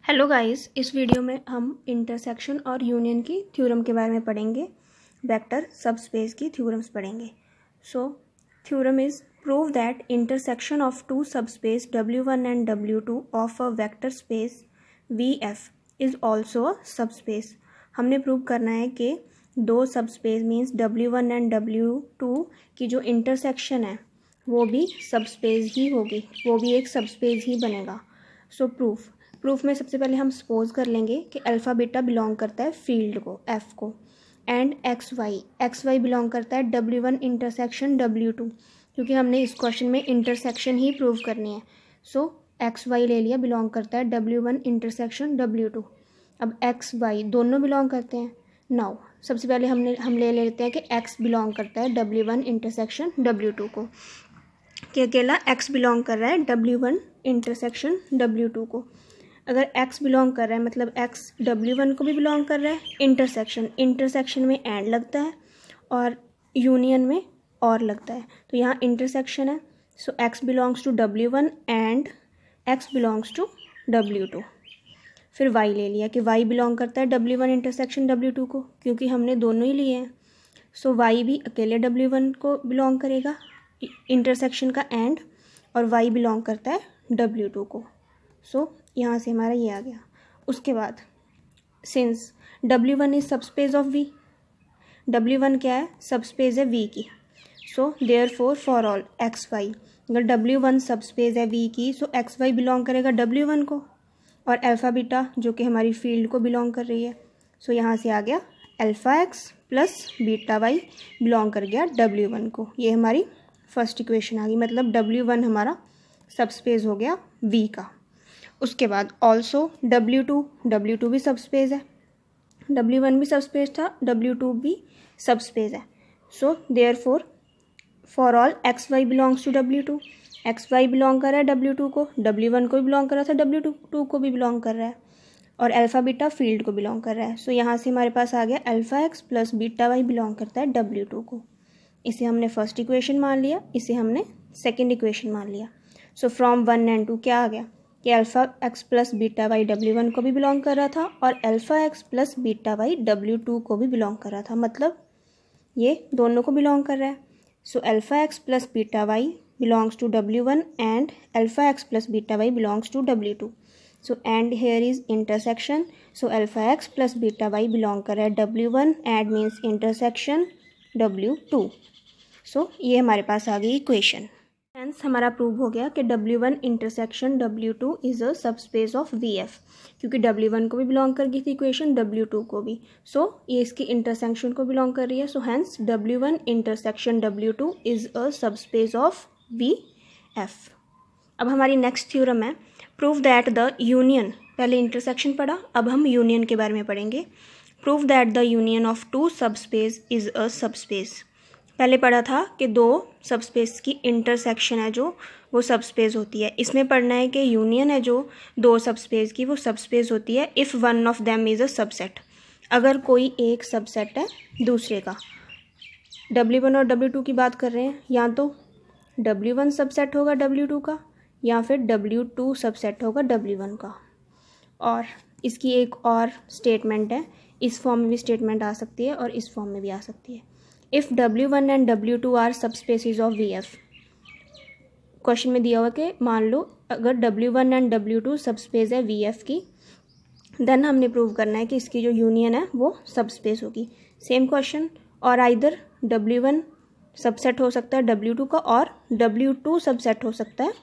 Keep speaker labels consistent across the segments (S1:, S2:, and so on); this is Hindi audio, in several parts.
S1: हेलो गाइस, इस वीडियो में हम इंटरसेक्शन और यूनियन की थ्योरम के बारे में पढ़ेंगे। वेक्टर सबस्पेस की थ्योरम्स पढ़ेंगे। So theorem is prove that intersection of two subspace W1 and W2 of a vector space VF is also a subspace. हमने प्रूव करना है कि दो subspace means W1 and W2 की जो इंटरसेक्शन है वो भी सबस्पेस ही होगी, वो भी एक सबस्पेस ही बनेगा। सो प्रूफ में सबसे पहले हम सपोज कर लेंगे कि अल्फ़ा बीटा बिलोंग करता है फील्ड को, एफ को, एंड एक्स वाई बिलोंग करता है W1 इंटरसेक्शन W2, क्योंकि हमने इस क्वेश्चन में इंटरसेक्शन ही प्रूव करनी है। सो एक्स वाई ले लिया, बिलोंग करता है W1 इंटरसेक्शन W2। अब एक्स वाई दोनों बिलोंग करते हैं। नाउ सबसे पहले हम ले लेते हैं कि एक्स बिलोंग करता है W1 इंटरसेक्शन W2 को, कि अकेला एक्स बिलोंग कर रहा है W1 इंटरसेक्शन W2 को। अगर x बिलोंग कर रहा है मतलब x W1 को भी बिलोंग कर रहा है। इंटरसेक्शन में एंड लगता है और यूनियन में और लगता है, तो यहाँ इंटरसेक्शन है। So x belongs to W1 and x belongs to W2। फिर y ले लिया कि y बिलोंग करता है W1 इंटरसेक्शन W2 को, क्योंकि हमने दोनों ही लिए हैं। सो y भी अकेले W1 को बिलोंग करेगा, इंटरसेक्शन का एंड, और y बिलोंग करता है W2 को। सो यहाँ से हमारा ये आ गया। उसके बाद since W1 is subspace of V, W1 क्या है, सबस्पेस है V की। So therefore for all x y, अगर W1 सबस्पेस है V की, सो एक्स वाई बिलोंग करेगा W1 को, और अल्फ़ा बीटा जो कि हमारी फील्ड को बिलोंग कर रही है। सो यहाँ से आ गया alpha x plus beta y belong कर गया W1 को। ये हमारी फर्स्ट इक्वेशन आ गई, मतलब W1 हमारा सबस्पेस हो गया V का। उसके बाद ऑल्सो W2 भी सबस्पेस है, W1 भी सबस्पेस था, W2 भी सबस्पेस है। So therefore for all x y belongs to W2, x y belong कर रहा है W2 को, W1 को भी बिलोंग कर रहा था, W2 को भी बिलोंग कर रहा है, और अल्फ़ा बीटा फील्ड को बिलोंग कर रहा है। सो यहाँ से हमारे पास आ गया alpha x plus beta y belong करता है W2 को। इसे हमने फर्स्ट इक्वेशन मान लिया, इसे हमने सेकेंड इक्वेशन मान लिया। सो फ्रॉम 1 एंड 2 क्या आ गया कि alpha x plus beta y W1 को भी बिलोंग कर रहा था, और alpha x plus beta y W2 को भी बिलोंग कर रहा था, मतलब ये दोनों को बिलोंग कर रहा है। So alpha x plus beta y belongs to W1 and alpha x plus beta y belongs to W2। So and here is intersection. So alpha x plus beta y belong कर रहा है W1 and means intersection W2। सो ये हमारे पास आ गई इक्वेशन। हेंस हमारा प्रूव हो गया कि W1 intersection W2 is a subspace of VF, क्योंकि W1 को भी बिलोंग कर गई थी इक्वेशन, W2 को भी। सो ये इसकी इंटरसेक्शन को बिलोंग कर रही है। So hence W1 intersection W2 is a subspace of VF। अब हमारी नेक्स्ट थ्योरम है प्रूव दैट द यूनियन, पहले इंटरसेक्शन पढ़ा, अब हम यूनियन के बारे में पढ़ेंगे। Prove that the union of two subspace is a subspace. पहले पढ़ा था कि दो सबस्पेस की इंटरसेक्शन है जो वो सबस्पेस होती है। इसमें पढ़ना है कि यूनियन है जो दो सबस्पेस की, वो सबस्पेस होती है if one of them is a subset, अगर कोई एक सबसेट है दूसरे का। W1 और W2 की बात कर रहे हैं, या तो W1 सबसेट होगा W2 का, या फिर W2 सबसेट होगा W1 का। और इसकी एक और स्टेटमेंट है, इस फॉर्म में भी स्टेटमेंट आ सकती है और इस फॉर्म में भी आ सकती है। If W1 and W2 are subspaces of VF, question में दिया हुआ कि मान लो अगर W1 एंड W2 सबस्पेस है VF की, देन हमने प्रूव करना है कि इसकी जो यूनियन है वो सबस्पेस होगी। सेम क्वेश्चन, और आइदर W1 सबसेट हो सकता है W2 का, और W2 सबसेट हो सकता है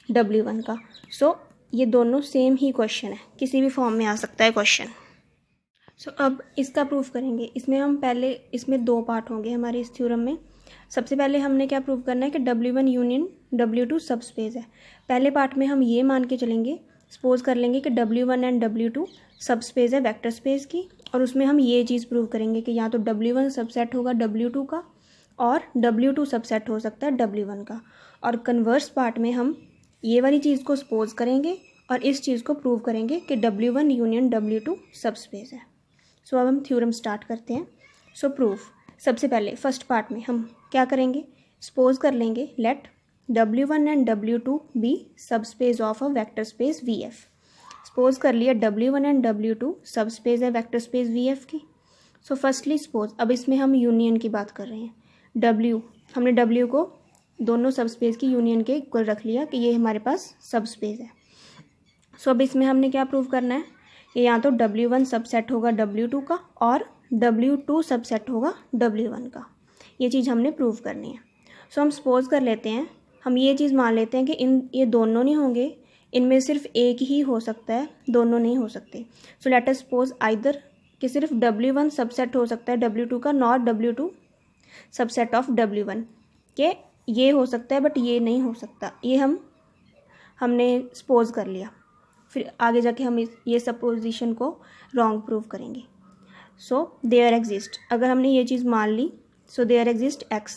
S1: W1 का। सो ये दोनों सेम ही क्वेश्चन है, किसी भी फॉर्म में आ सकता है क्वेश्चन। सो अब इसका प्रूफ करेंगे। इसमें दो पार्ट होंगे हमारे इस थ्योरम में। सबसे पहले हमने क्या प्रूव करना है कि W1 यूनियन W2 सबस्पेस है। पहले पार्ट में हम ये मान के चलेंगे, सपोज कर लेंगे कि W1 एंड W2 सबस्पेस है वेक्टर स्पेस की, और उसमें हम ये चीज़ प्रूव करेंगे कि या तो W1 सबसेट होगा W2 का, और W2 सबसेट हो सकता है W1 का। और कन्वर्स पार्ट में हम ये वाली चीज़ को सपोज करेंगे और इस चीज़ को प्रूव करेंगे कि W1 यूनियन W2 सबस्पेस है। सो अब हम थ्योरम स्टार्ट करते हैं। सो प्रूफ, सबसे पहले फर्स्ट पार्ट में हम क्या करेंगे, सपोज कर लेंगे let W1 and W2 be subspace of a vector space VF। Suppose कर लिया W1 एंड W2 सब स्पेस है वेक्टर स्पेस VF की। सो फर्स्टली सपोज, अब इसमें हम यूनियन की बात कर रहे हैं। हमने W को दोनों सब स्पेस की यूनियन के इक्वल रख लिया कि ये हमारे पास सब स्पेस है। सो अब इसमें हमने क्या प्रूव करना है कि या तो W1 सबसेट होगा W2 का और W2 सबसेट होगा W1 का। ये चीज़ हमने प्रूव करनी है। सो हम सपोज कर लेते हैं, हम ये चीज़ मान लेते हैं कि ये दोनों नहीं होंगे, इनमें सिर्फ एक ही हो सकता है, दोनों नहीं हो सकते। So let us suppose either कि सिर्फ W1 सबसेट हो सकता है W2 का, not W2 subset of W1 के ये हो सकता है बट ये नहीं हो सकता। ये हमने सपोज कर लिया, फिर आगे जाके हम ये सपोजिशन को रॉन्ग प्रूव करेंगे। सो देयर एग्जिस्ट, अगर हमने ये चीज़ मान ली, सो देयर एग्जिस्ट X,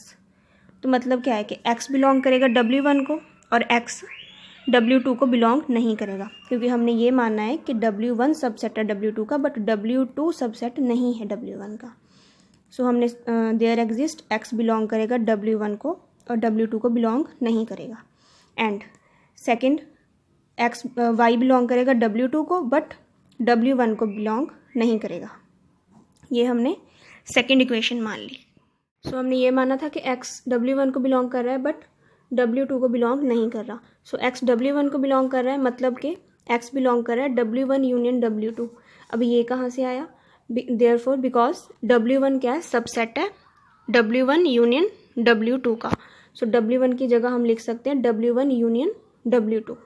S1: तो मतलब क्या है कि X बिलोंग करेगा W1 को और X W2 को बिलोंग नहीं करेगा, क्योंकि हमने ये मानना है कि W1 सबसेट है W2 का बट W2 सबसेट नहीं है W1 का। सो हमने देयर एग्जिस्ट X बिलोंग करेगा W1 को और W2 को बिलोंग नहीं करेगा। एंड सेकंड Y बिलोंग करेगा W2 को बट W1 को बिलोंग नहीं करेगा। ये हमने सेकंड इक्वेशन मान ली। सो हमने ये माना था कि X W1 को बिलोंग कर रहा है बट W2 को बिलोंग नहीं कर रहा। सो X W1 को बिलोंग कर रहा है, मतलब कि X बिलोंग कर रहा है W1 यूनियन W2। अब ये कहाँ से आया? देयरफॉर बिकॉज W1 क्या है? सबसेट है W1 यूनियन W2 का। सो W1 की जगह हम लिख सकते हैं W1 यूनियन W2।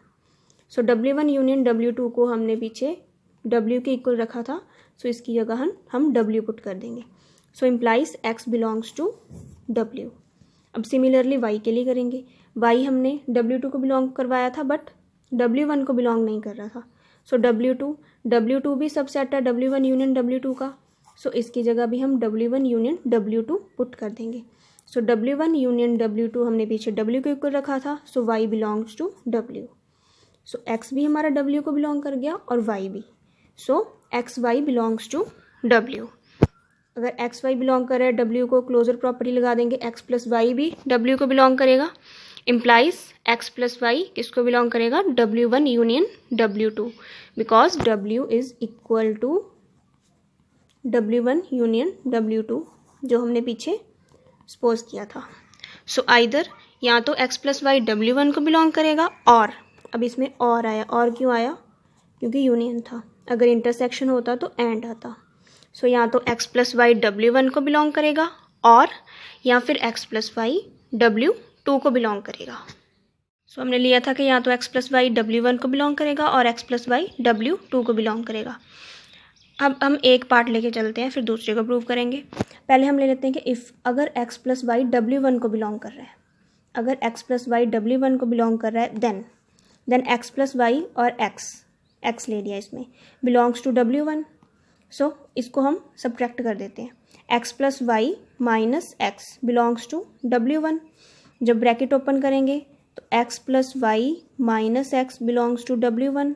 S1: सो W1 यूनियन W2 को हमने पीछे W के इक्वल रखा था, सो इसकी जगह हम W पुट कर देंगे। So implies X belongs to W। अब सिमिलरली Y के लिए करेंगे। Y हमने W2 को बिलोंग करवाया था बट W1 को बिलोंग नहीं कर रहा था। सो W2 भी सबसेट है W1 यूनियन W2 का। सो इसकी जगह भी हम W1 यूनियन W2 पुट कर देंगे। सो W1 यूनियन W2 हमने पीछे W को इक्वल रखा था, so Y belongs to W। So X भी हमारा W को बिलोंग कर गया और Y भी। सो XY बिलोंग्स टू W। अगर XY बिलोंग कर रहा है W को, क्लोजर प्रॉपर्टी लगा देंगे, X प्लस वाई भी W को बिलोंग करेगा। इम्प्लाइज X प्लस वाई किसको बिलोंग करेगा? W1 union W2, because W is equal to W1 union W2 जो हमने पीछे सपोज किया था। सो आइदर या तो X प्लस वाई W1 को बिलोंग करेगा, और अब इसमें और आया, और क्यों आया? क्योंकि यूनियन था। अगर इंटरसेक्शन होता तो एंड आता। सो या तो X प्लस वाई W1 को बिलोंग करेगा, और या फिर X प्लस वाई W2 को बिलोंग करेगा। सो हमने लिया था कि या तो X प्लस वाई W1 को बिलोंग करेगा और X प्लस वाई W2 को बिलोंग करेगा। अब हम एक पार्ट लेके चलते हैं, फिर दूसरे को प्रूव करेंगे। पहले हम ले लेते हैं कि अगर X प्लस वाई W1 को बिलोंग कर रहा है, अगर X प्लस वाई W1 को बिलोंग कर रहा है, देन X प्लस वाई और X ले लिया इसमें, बिलोंग्स टू W1। सो इसको हम सब्ट्रैक्ट कर देते हैं। X plus y minus X belongs to W1। जब ब्रैकेट ओपन करेंगे तो X plus y minus X belongs to W1,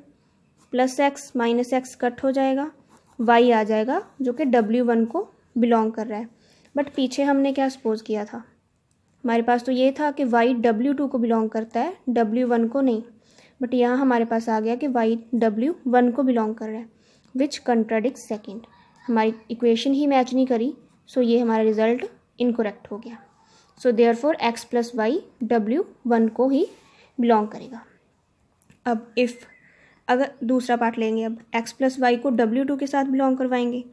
S1: plus X minus X cut हो जाएगा, Y आ जाएगा जो कि W1 को बिलोंग कर रहा है। बट पीछे हमने क्या सपोज किया था? हमारे पास तो ये था कि Y W2 को बिलोंग करता है, W1 को नहीं। बट यहाँ हमारे पास आ गया कि Y W1 को बिलोंग कर रहा है, विच कंट्राडिक्ट सेकेंड। हमारी इक्वेशन ही मैच नहीं करी, सो ये हमारा रिजल्ट इनकोरेक्ट हो गया। So therefore X plus y W1 को ही बिलोंग करेगा। अब अगर दूसरा पार्ट लेंगे, अब X प्लस वाई को W2 के साथ बिलोंग करवाएंगे,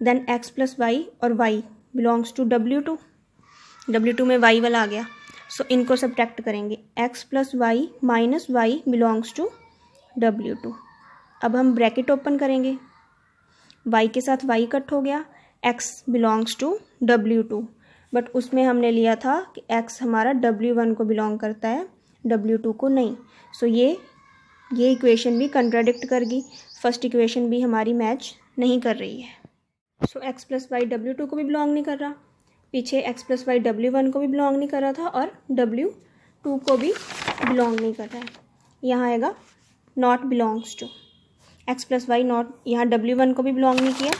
S1: देन X प्लस वाई और Y बिलोंग्स टू W2 में Y वाला आ गया। सो इनको सब्ट्रैक्ट करेंगे, X plus y minus Y belongs to W2। अब हम ब्रैकेट ओपन करेंगे, Y के साथ Y कट हो गया, X belongs to W2। But उसमें हमने लिया था कि X हमारा W1 को बिलोंग करता है, W2 को नहीं। सो ये इक्वेशन भी कंट्राडिक्ट करेगी, फर्स्ट इक्वेशन भी हमारी मैच नहीं कर रही है। So X plus Y W2 को भी बिलोंग नहीं कर रहा, पीछे X प्लस वाई W1 को भी बिलोंग नहीं कर रहा था, और W2 को भी बिलोंग नहीं कर रहा है। यहाँ आएगा not belongs to. X plus y not, यहाँ W1 को भी बिलोंग नहीं किया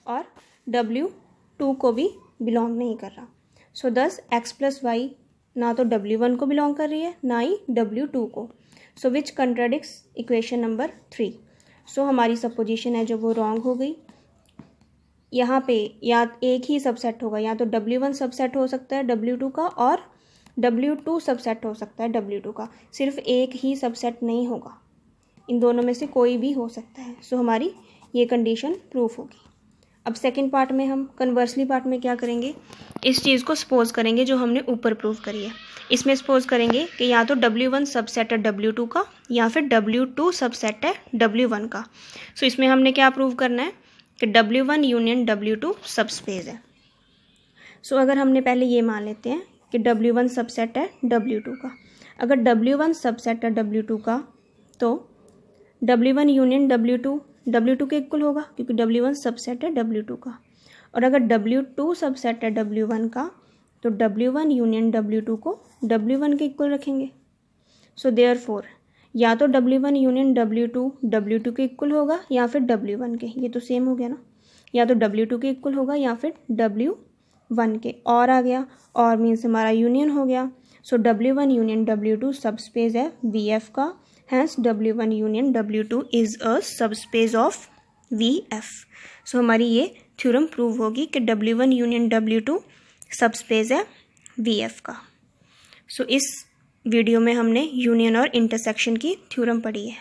S1: और W2 को भी बिलोंग नहीं कर रहा। सो दस X प्लस वाई ना तो W1 को बिलोंग कर रही है, ना ही W2 को। सो विच कंट्राडिक्ट्स इक्वेशन नंबर 3। सो हमारी सपोजिशन है जो वो रॉन्ग हो गई। यहाँ पे या एक ही सबसेट होगा, या तो W1 सबसेट हो सकता है W2 का और W2 सबसेट हो सकता है W2 का, सिर्फ एक ही सबसेट नहीं होगा, इन दोनों में से कोई भी हो सकता है। सो हमारी ये कंडीशन प्रूफ होगी। अब सेकंड पार्ट में हम कन्वर्सली पार्ट में क्या करेंगे, इस चीज़ को सपोज करेंगे जो हमने ऊपर प्रूव करी है। इसमें सपोज करेंगे कि या तो W1 सबसेट है W2 का या फिर W2 सबसेट है W1 का। सो इसमें हमने क्या प्रूव करना है कि W1 यूनियन W2 सबस्पेस है। सो अगर हमने पहले ये मान लेते हैं कि W1 सबसेट है W2 का, अगर W1 सबसेट है W2 का तो W1 यूनियन W2 के इक्वल होगा, क्योंकि W1 सबसेट है W2 का। और अगर W2 सबसेट है W1 का तो W1 यूनियन W2 को W1 के इक्वल रखेंगे। सो देयरफॉर या तो W1 यूनियन W2 के इक्वल होगा या फिर W1 के, ये तो सेम हो गया ना, या तो W2 के इक्वल होगा या फिर W1 के, और आ गया और मीन्स हमारा यूनियन हो गया। So W1 union W2 subspace है VF का, hence W1 union W2 is a subspace of VF। So हमारी ये थ्योरम प्रूव होगी कि W1 यूनियन W2 सबस्पेस है VF का। सो इस वीडियो में हमने यूनियन और इंटरसेक्शन की थ्योरम पढ़ी है।